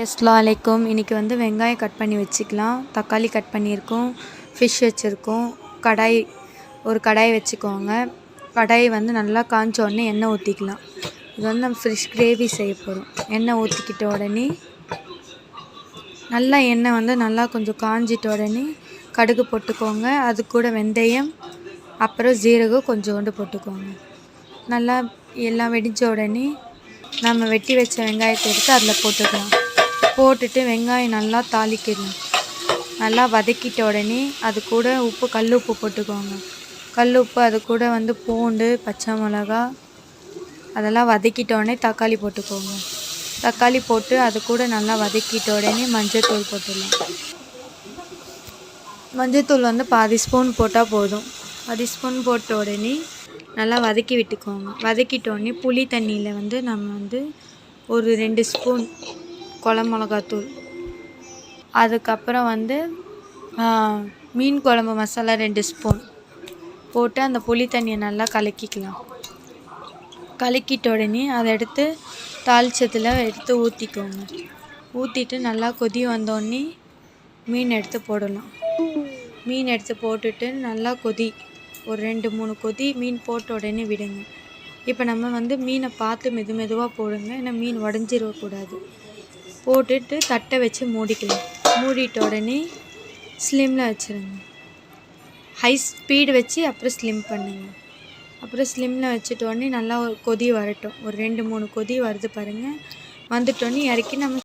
அஸ்ஸலாமு அலைக்கும். இன்றைக்கி வந்து வெங்காயம் கட் பண்ணி வச்சுக்கலாம், தக்காளி கட் பண்ணியிருக்கோம், ஃபிஷ் வச்சுருக்கோம், ஒரு கடாய் வச்சுக்கோங்க. கடாய் வந்து நல்லா காஞ்ச உடனே எண்ணெய் ஊற்றிக்கலாம். இது வந்து நம்ம ஃபிஷ் கிரேவி செய்ய போகிறோம். எண்ணெய் ஊற்றிக்கிட்ட உடனே நல்லா எண்ணெய் வந்து நல்லா கொஞ்சம் காஞ்சிட்ட உடனே கடுகு போட்டுக்கோங்க. அது கூட வெந்தயம், அப்புறம் ஜீரகம் கொஞ்சோண்டு போட்டுக்கோங்க. நல்லா எல்லாம் வெடித்த உடனே நம்ம வெட்டி வச்ச வெங்காயத்தை எடுத்து அதில் போட்டுக்கலாம். போட்டுட்டு வெங்காயம் நல்லா தாளிக்கணும். நல்லா வதக்கிட்ட உடனே அது கூட உப்பு, கல் உப்பு போட்டுக்கோங்க. கல் உப்பு, அது கூட வந்து பூண்டு, பச்சை மிளகா அதெல்லாம் வதக்கிட்ட உடனே தக்காளி போட்டுக்கோங்க. தக்காளி போட்டு அது கூட நல்லா வதக்கிட்ட உடனே மஞ்சள்தூள் போட்டுடலாம். மஞ்சள்தூள் வந்து பாதி ஸ்பூன் போட்டால் போதும். பாதி ஸ்பூன் போட்ட உடனே நல்லா வதக்கி விட்டுக்கோங்க. வதக்கிட்ட உடனே புளி தண்ணியில் வந்து நம்ம வந்து ஒரு 2 ஸ்பூன் குழம்பு மிளகாத்தூள், அதுக்கப்புறம் வந்து மீன் குழம்பு மசாலா 2 ஸ்பூன் போட்டு அந்த புளி தண்ணியை நல்லா கலக்கிக்கலாம். கலக்கிட்ட உடனே அதை எடுத்து தாளிச்சத்தில் எடுத்து ஊற்றிக்கோங்க. ஊற்றிட்டு நல்லா கொதி வந்தோடனே மீன் எடுத்து போடலாம். மீன் எடுத்து போட்டுட்டு நல்லா ஒரு 2-3 கொதி மீன் போட்ட உடனே விடுங்க. இப்போ நம்ம வந்து மீனை பார்த்து மெதுவாக போடுங்க, ஏன்னா மீன் உடஞ்சிடக்கூடாது. போட்டுட்டு தட்டை வச்சு மூடிக்கலாம். மூடிட்ட உடனே ஸ்லிம்மில் வச்சுருங்க. ஹை ஸ்பீடு வச்சு அப்புறம் ஸ்லிம் பண்ணுங்க. அப்புறம் ஸ்லிம்மில் வச்சுட்ட உடனே நல்லா ஒரு கொதி வரட்டும். ஒரு 2-3 கொதி வருது பாருங்கள். வந்துட்டோடனே இறக்கி நம்ம